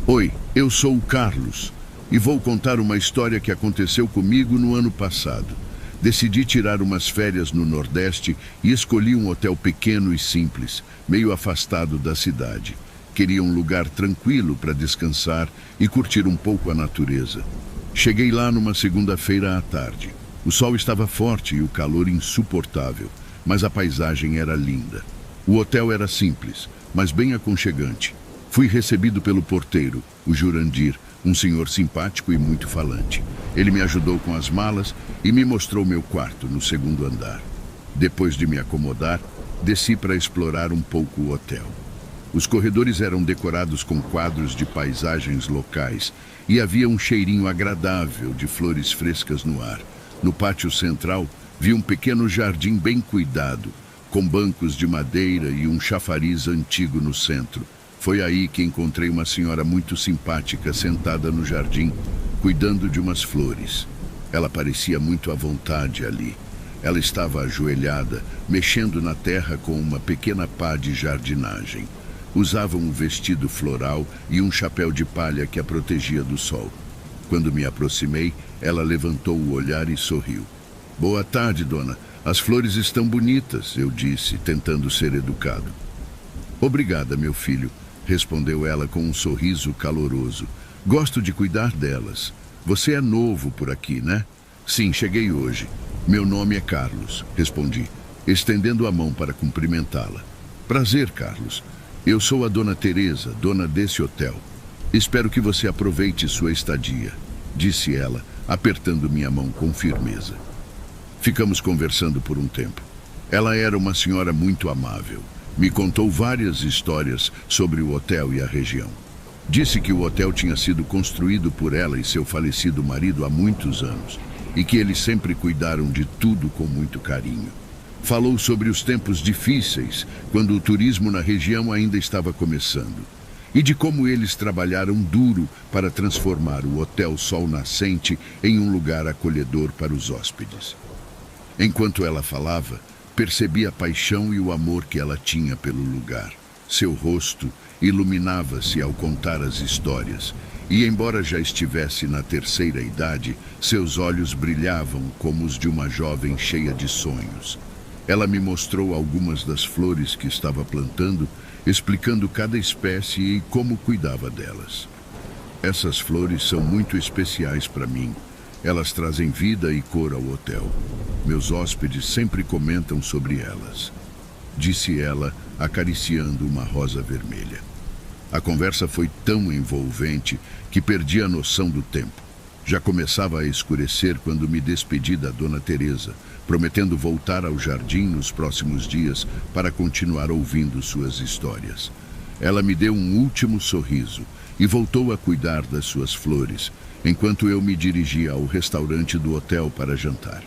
Oi, eu sou o Carlos e vou contar uma história que aconteceu comigo no ano passado. Decidi tirar umas férias no Nordeste e escolhi um hotel pequeno e simples, meio afastado da cidade. Queria um lugar tranquilo para descansar e curtir um pouco a natureza. Cheguei lá numa segunda-feira à tarde. O sol estava forte e o calor insuportável, mas a paisagem era linda. O hotel era simples, mas bem aconchegante. Fui recebido pelo porteiro, o Jurandir, um senhor simpático e muito falante. Ele me ajudou com as malas e me mostrou meu quarto no segundo andar. Depois de me acomodar, desci para explorar um pouco o hotel. Os corredores eram decorados com quadros de paisagens locais e havia um cheirinho agradável de flores frescas no ar. No pátio central, vi um pequeno jardim bem cuidado, com bancos de madeira e um chafariz antigo no centro. Foi aí que encontrei uma senhora muito simpática sentada no jardim, cuidando de umas flores. Ela parecia muito à vontade ali. Ela estava ajoelhada, mexendo na terra com uma pequena pá de jardinagem. Usava um vestido floral e um chapéu de palha que a protegia do sol. Quando me aproximei, ela levantou o olhar e sorriu. "Boa tarde, dona. As flores estão bonitas", eu disse, tentando ser educado. "Obrigada, meu filho", respondeu ela com um sorriso caloroso. "Gosto de cuidar delas. Você é novo por aqui, né?" "Sim, cheguei hoje. Meu nome é Carlos", respondi, estendendo a mão para cumprimentá-la. "Prazer, Carlos. Eu sou a dona Teresa, dona desse hotel. Espero que você aproveite sua estadia", disse ela, apertando minha mão com firmeza. Ficamos conversando por um tempo. Ela era uma senhora muito amável. Me contou várias histórias sobre o hotel e a região. Disse que o hotel tinha sido construído por ela e seu falecido marido há muitos anos e que eles sempre cuidaram de tudo com muito carinho. Falou sobre os tempos difíceis, quando o turismo na região ainda estava começando, e de como eles trabalharam duro para transformar o Hotel Sol Nascente em um lugar acolhedor para os hóspedes. Enquanto ela falava, percebi a paixão e o amor que ela tinha pelo lugar. Seu rosto iluminava-se ao contar as histórias, e embora já estivesse na terceira idade, seus olhos brilhavam como os de uma jovem cheia de sonhos. Ela me mostrou algumas das flores que estava plantando, explicando cada espécie e como cuidava delas. "Essas flores são muito especiais para mim. Elas trazem vida e cor ao hotel. Meus hóspedes sempre comentam sobre elas", disse ela, acariciando uma rosa vermelha. A conversa foi tão envolvente que perdi a noção do tempo. Já começava a escurecer quando me despedi da dona Teresa, prometendo voltar ao jardim nos próximos dias para continuar ouvindo suas histórias. Ela me deu um último sorriso e voltou a cuidar das suas flores, enquanto eu me dirigia ao restaurante do hotel para jantar.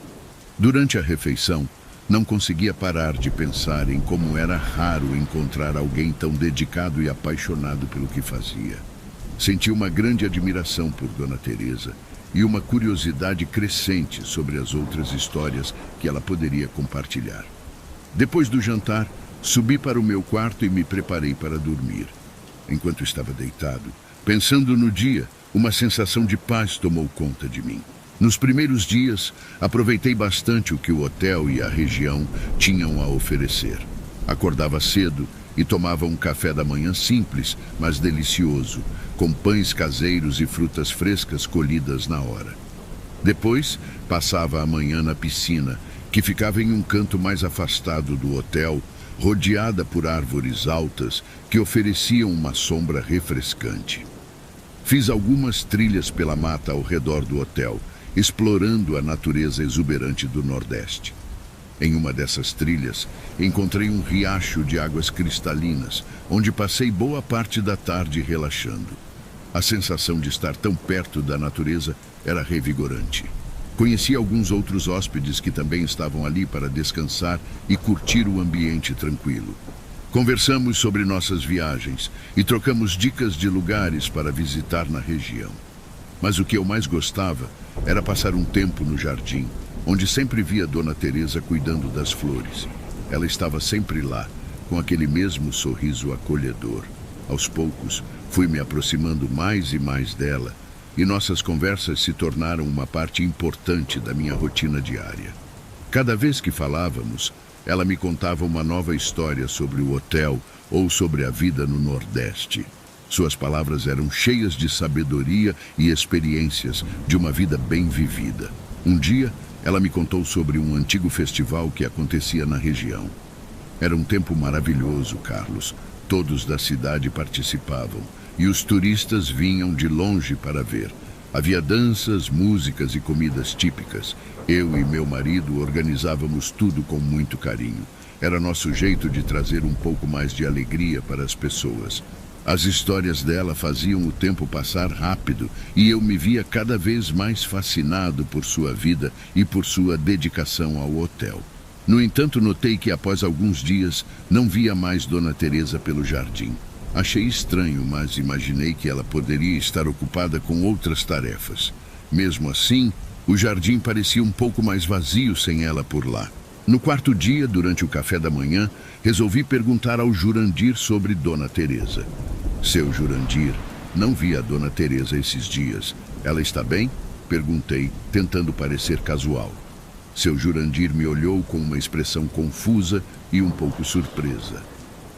Durante a refeição, não conseguia parar de pensar em como era raro encontrar alguém tão dedicado e apaixonado pelo que fazia. Senti uma grande admiração por Dona Teresa e uma curiosidade crescente sobre as outras histórias que ela poderia compartilhar. Depois do jantar, subi para o meu quarto e me preparei para dormir. Enquanto estava deitado, pensando no dia, uma sensação de paz tomou conta de mim. Nos primeiros dias, aproveitei bastante o que o hotel e a região tinham a oferecer. Acordava cedo e tomava um café da manhã simples, mas delicioso, com pães caseiros e frutas frescas colhidas na hora. Depois, passava a manhã na piscina, que ficava em um canto mais afastado do hotel, rodeada por árvores altas que ofereciam uma sombra refrescante. Fiz algumas trilhas pela mata ao redor do hotel, explorando a natureza exuberante do Nordeste. Em uma dessas trilhas, encontrei um riacho de águas cristalinas, onde passei boa parte da tarde relaxando. A sensação de estar tão perto da natureza era revigorante. Conheci alguns outros hóspedes que também estavam ali para descansar e curtir o ambiente tranquilo. Conversamos sobre nossas viagens e trocamos dicas de lugares para visitar na região. Mas o que eu mais gostava era passar um tempo no jardim, onde sempre via Dona Teresa cuidando das flores. Ela estava sempre lá, com aquele mesmo sorriso acolhedor. Aos poucos, fui me aproximando mais e mais dela, e nossas conversas se tornaram uma parte importante da minha rotina diária. Cada vez que falávamos, ela me contava uma nova história sobre o hotel ou sobre a vida no Nordeste. Suas palavras eram cheias de sabedoria e experiências de uma vida bem vivida. Um dia, ela me contou sobre um antigo festival que acontecia na região. Era um tempo maravilhoso, Carlos. Todos da cidade participavam e os turistas vinham de longe para ver. Havia danças, músicas e comidas típicas. Eu e meu marido organizávamos tudo com muito carinho. Era nosso jeito de trazer um pouco mais de alegria para as pessoas. As histórias dela faziam o tempo passar rápido e eu me via cada vez mais fascinado por sua vida e por sua dedicação ao hotel. No entanto, notei que após alguns dias não via mais Dona Teresa pelo jardim. Achei estranho, mas imaginei que ela poderia estar ocupada com outras tarefas. Mesmo assim, o jardim parecia um pouco mais vazio sem ela por lá. No quarto dia, durante o café da manhã, resolvi perguntar ao Jurandir sobre Dona Teresa. Seu Jurandir, não vi a Dona Teresa esses dias. Ela está bem? Perguntei, tentando parecer casual. Seu Jurandir me olhou com uma expressão confusa e um pouco surpresa.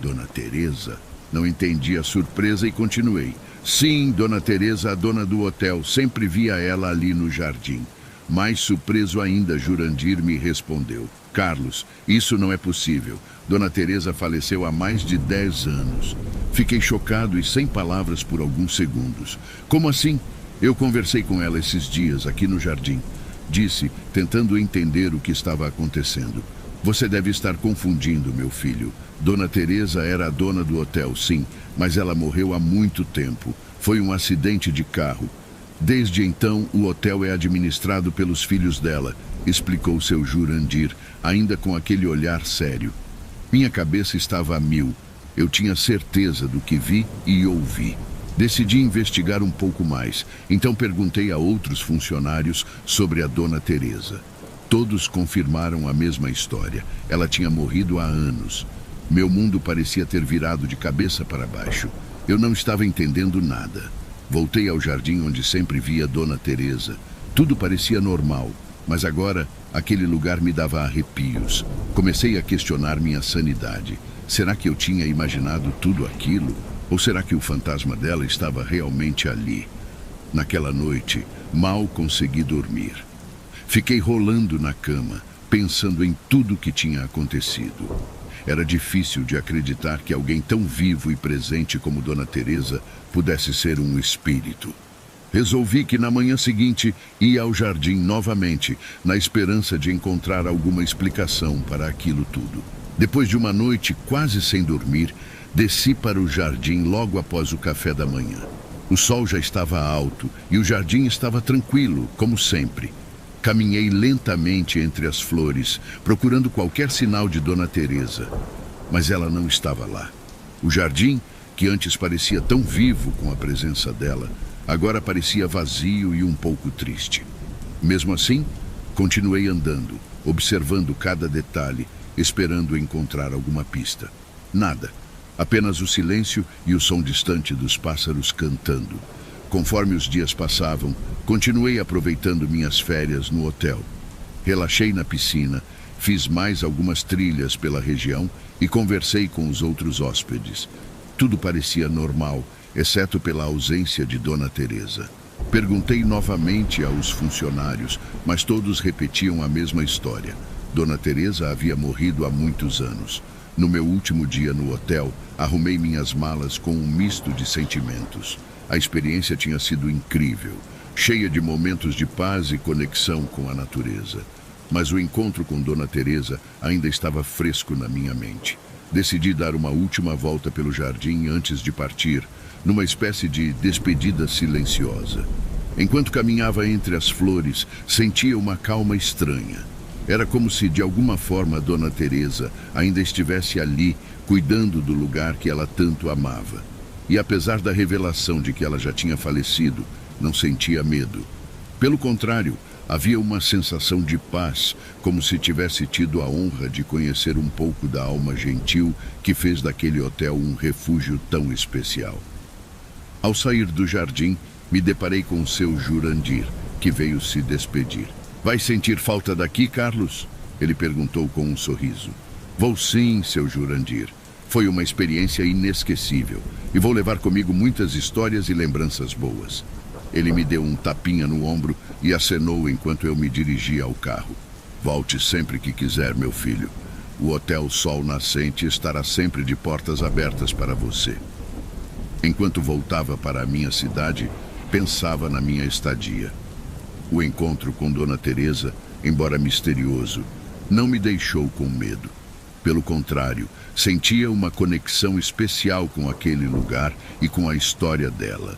Dona Teresa? Não entendi a surpresa e continuei. Sim, Dona Teresa, a dona do hotel. Sempre via ela ali no jardim. Mais surpreso ainda, Jurandir me respondeu. Carlos, isso não é possível. Dona Teresa faleceu há mais de 10 anos. Fiquei chocado e sem palavras por alguns segundos. Como assim? Eu conversei com ela esses dias aqui no jardim. Disse, tentando entender o que estava acontecendo. Você deve estar confundindo, meu filho. Dona Teresa era a dona do hotel, sim, mas ela morreu há muito tempo. Foi um acidente de carro. Desde então, o hotel é administrado pelos filhos dela, explicou seu Jurandir, ainda com aquele olhar sério. Minha cabeça estava a mil. Eu tinha certeza do que vi e ouvi. Decidi investigar um pouco mais, então perguntei a outros funcionários sobre a Dona Teresa. Todos confirmaram a mesma história. Ela tinha morrido há anos. Meu mundo parecia ter virado de cabeça para baixo. Eu não estava entendendo nada. Voltei ao jardim onde sempre via Dona Teresa. Tudo parecia normal, mas agora aquele lugar me dava arrepios. Comecei a questionar minha sanidade. Será que eu tinha imaginado tudo aquilo? Ou será que o fantasma dela estava realmente ali? Naquela noite, mal consegui dormir. Fiquei rolando na cama, pensando em tudo o que tinha acontecido. Era difícil de acreditar que alguém tão vivo e presente como Dona Teresa pudesse ser um espírito. Resolvi que na manhã seguinte ia ao jardim novamente, na esperança de encontrar alguma explicação para aquilo tudo. Depois de uma noite quase sem dormir, desci para o jardim logo após o café da manhã. O sol já estava alto e o jardim estava tranquilo, como sempre. Caminhei lentamente entre as flores, procurando qualquer sinal de Dona Teresa, mas ela não estava lá. O jardim, que antes parecia tão vivo com a presença dela, agora parecia vazio e um pouco triste. Mesmo assim, continuei andando, observando cada detalhe, esperando encontrar alguma pista. Nada. Apenas o silêncio e o som distante dos pássaros cantando. Conforme os dias passavam, continuei aproveitando minhas férias no hotel. Relaxei na piscina, fiz mais algumas trilhas pela região e conversei com os outros hóspedes. Tudo parecia normal, exceto pela ausência de Dona Teresa. Perguntei novamente aos funcionários, mas todos repetiam a mesma história. Dona Teresa havia morrido há muitos anos. No meu último dia no hotel, arrumei minhas malas com um misto de sentimentos. A experiência tinha sido incrível, cheia de momentos de paz e conexão com a natureza. Mas o encontro com Dona Teresa ainda estava fresco na minha mente. Decidi dar uma última volta pelo jardim antes de partir, numa espécie de despedida silenciosa. Enquanto caminhava entre as flores, sentia uma calma estranha. Era como se, de alguma forma, Dona Teresa ainda estivesse ali, cuidando do lugar que ela tanto amava. E apesar da revelação de que ela já tinha falecido, não sentia medo. Pelo contrário, Havia uma sensação de paz, como se tivesse tido a honra de conhecer um pouco da alma gentil que fez daquele hotel um refúgio tão especial. Ao sair do jardim, me deparei com o seu Jurandir, que veio se despedir. Vai sentir falta daqui, Carlos? Ele perguntou com um sorriso. Vou sim, seu Jurandir. Foi uma experiência inesquecível e vou levar comigo muitas histórias e lembranças boas. Ele me deu um tapinha no ombro e acenou enquanto eu me dirigia ao carro. Volte sempre que quiser, meu filho. O Hotel Sol Nascente estará sempre de portas abertas para você. Enquanto voltava para a minha cidade, pensava na minha estadia. O encontro com Dona Teresa, embora misterioso, não me deixou com medo. Pelo contrário, sentia uma conexão especial com aquele lugar e com a história dela.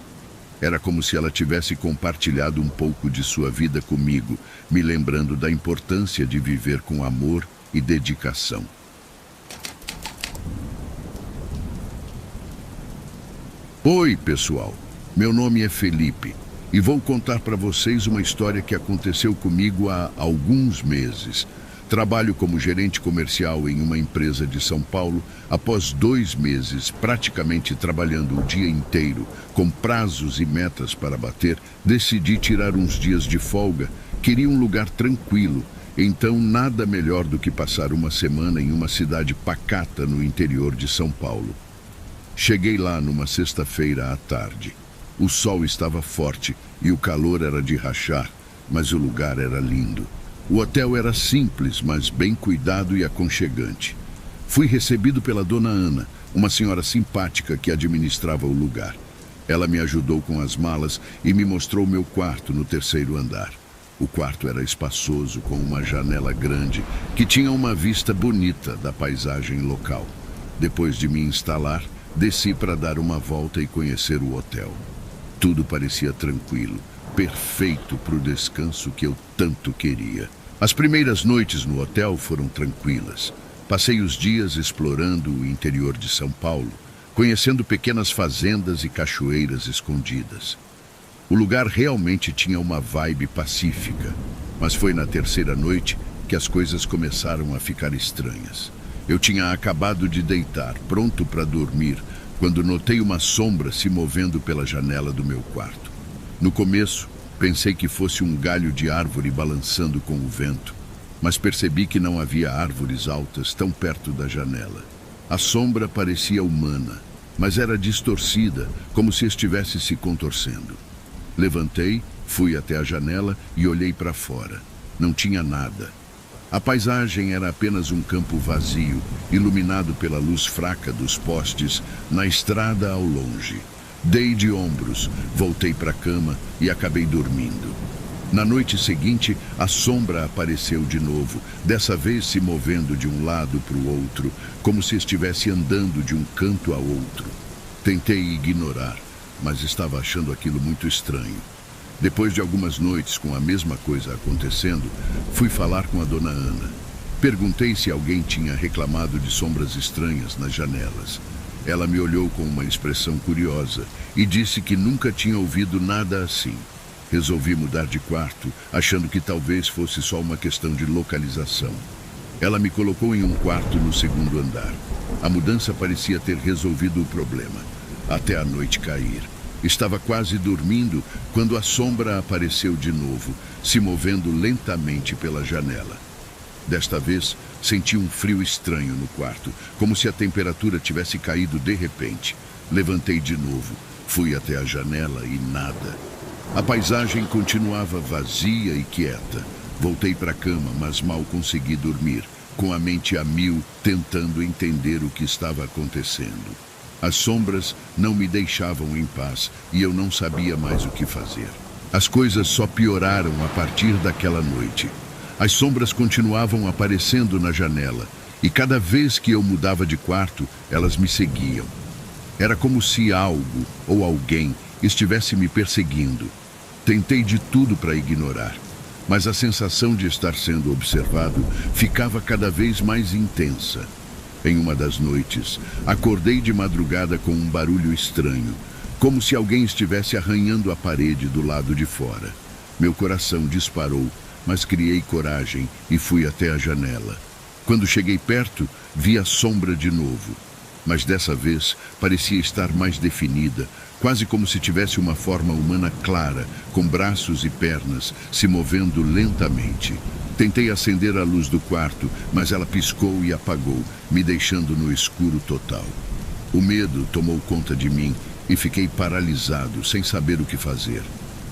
Era como se ela tivesse compartilhado um pouco de sua vida comigo, me lembrando da importância de viver com amor e dedicação. Oi, pessoal. Meu nome é Felipe e vou contar para vocês uma história que aconteceu comigo há alguns meses. Trabalho como gerente comercial em uma empresa de São Paulo. Após 2 meses praticamente trabalhando o dia inteiro, com prazos e metas para bater, decidi tirar uns dias de folga. Queria um lugar tranquilo, então nada melhor do que passar uma semana em uma cidade pacata no interior de São Paulo. Cheguei lá numa sexta-feira à tarde. O sol estava forte e o calor era de rachar, mas o lugar era lindo. O hotel era simples, mas bem cuidado e aconchegante. Fui recebido pela dona Ana, uma senhora simpática que administrava o lugar. Ela me ajudou com as malas e me mostrou meu quarto no 3º andar. O quarto era espaçoso, com uma janela grande que tinha uma vista bonita da paisagem local. Depois de me instalar, desci para dar uma volta e conhecer o hotel. Tudo parecia tranquilo, perfeito para o descanso que eu tanto queria. As primeiras noites no hotel foram tranquilas. Passei os dias explorando o interior de São Paulo, conhecendo pequenas fazendas e cachoeiras escondidas. O lugar realmente tinha uma vibe pacífica, mas foi na 3ª noite que as coisas começaram a ficar estranhas. Eu tinha acabado de deitar, pronto para dormir, quando notei uma sombra se movendo pela janela do meu quarto. No começo, pensei que fosse um galho de árvore balançando com o vento, mas percebi que não havia árvores altas tão perto da janela. A sombra parecia humana, mas era distorcida, como se estivesse se contorcendo. Levantei, fui até a janela e olhei para fora. Não tinha nada. A paisagem era apenas um campo vazio, iluminado pela luz fraca dos postes na estrada ao longe. Dei de ombros, voltei para a cama e acabei dormindo. Na noite seguinte, a sombra apareceu de novo, dessa vez se movendo de um lado para o outro, como se estivesse andando de um canto a outro. Tentei ignorar, mas estava achando aquilo muito estranho. Depois de algumas noites com a mesma coisa acontecendo, fui falar com a dona Ana. Perguntei se alguém tinha reclamado de sombras estranhas nas janelas. Ela me olhou com uma expressão curiosa e disse que nunca tinha ouvido nada assim. Resolvi mudar de quarto, achando que talvez fosse só uma questão de localização. Ela me colocou em um quarto no 2º andar. A mudança parecia ter resolvido o problema, até a noite cair. Estava quase dormindo quando a sombra apareceu de novo, se movendo lentamente pela janela. Desta vez, senti um frio estranho no quarto, como se a temperatura tivesse caído de repente. Levantei de novo, fui até a janela e nada. A paisagem continuava vazia e quieta. Voltei para a cama, mas mal consegui dormir, com a mente a mil, tentando entender o que estava acontecendo. As sombras não me deixavam em paz e eu não sabia mais o que fazer. As coisas só pioraram a partir daquela noite. As sombras continuavam aparecendo na janela e cada vez que eu mudava de quarto, elas me seguiam. Era como se algo ou alguém estivesse me perseguindo. Tentei de tudo para ignorar, mas a sensação de estar sendo observado ficava cada vez mais intensa. Em uma das noites, acordei de madrugada com um barulho estranho, como se alguém estivesse arranhando a parede do lado de fora. Meu coração disparou, mas criei coragem e fui até a janela. Quando cheguei perto, vi a sombra de novo. Mas dessa vez parecia estar mais definida, quase como se tivesse uma forma humana clara, com braços e pernas, se movendo lentamente. Tentei acender a luz do quarto, mas ela piscou e apagou, me deixando no escuro total. O medo tomou conta de mim e fiquei paralisado, sem saber o que fazer.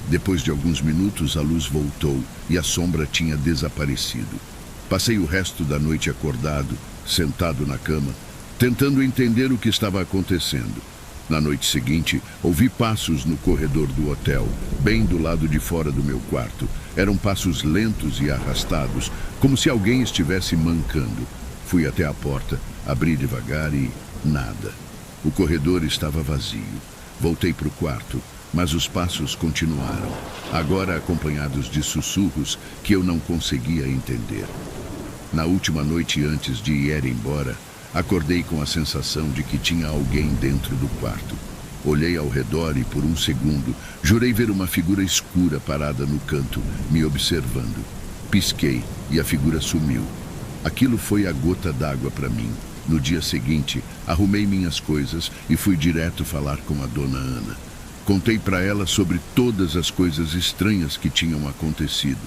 Depois de alguns minutos, a luz voltou e a sombra tinha desaparecido. Passei o resto da noite acordado, sentado na cama, tentando entender o que estava acontecendo. Na noite seguinte, ouvi passos no corredor do hotel, bem do lado de fora do meu quarto. Eram passos lentos e arrastados, como se alguém estivesse mancando. Fui até a porta, abri devagar e nada. O corredor estava vazio. Voltei para o quarto, mas os passos continuaram, agora acompanhados de sussurros que eu não conseguia entender. Na última noite antes de ir embora, acordei com a sensação de que tinha alguém dentro do quarto. Olhei ao redor e, por um segundo, jurei ver uma figura escura parada no canto, me observando. Pisquei e a figura sumiu. Aquilo foi a gota d'água para mim. No dia seguinte, arrumei minhas coisas e fui direto falar com a dona Ana. Contei para ela sobre todas as coisas estranhas que tinham acontecido,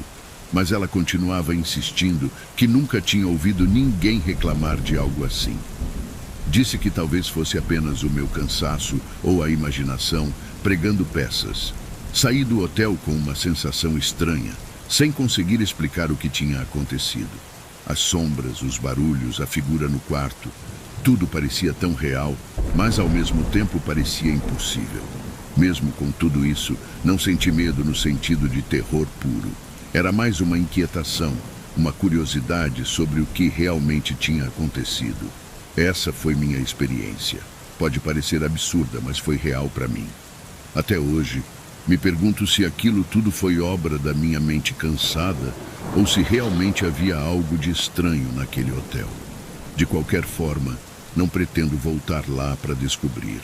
mas ela continuava insistindo que nunca tinha ouvido ninguém reclamar de algo assim. Disse que talvez fosse apenas o meu cansaço ou a imaginação pregando peças. Saí do hotel com uma sensação estranha, sem conseguir explicar o que tinha acontecido. As sombras, os barulhos, a figura no quarto, tudo parecia tão real, mas ao mesmo tempo parecia impossível. Mesmo com tudo isso, não senti medo no sentido de terror puro. Era mais uma inquietação, uma curiosidade sobre o que realmente tinha acontecido. Essa foi minha experiência. Pode parecer absurda, mas foi real para mim. Até hoje, me pergunto se aquilo tudo foi obra da minha mente cansada ou se realmente havia algo de estranho naquele hotel. De qualquer forma, não pretendo voltar lá para descobrir.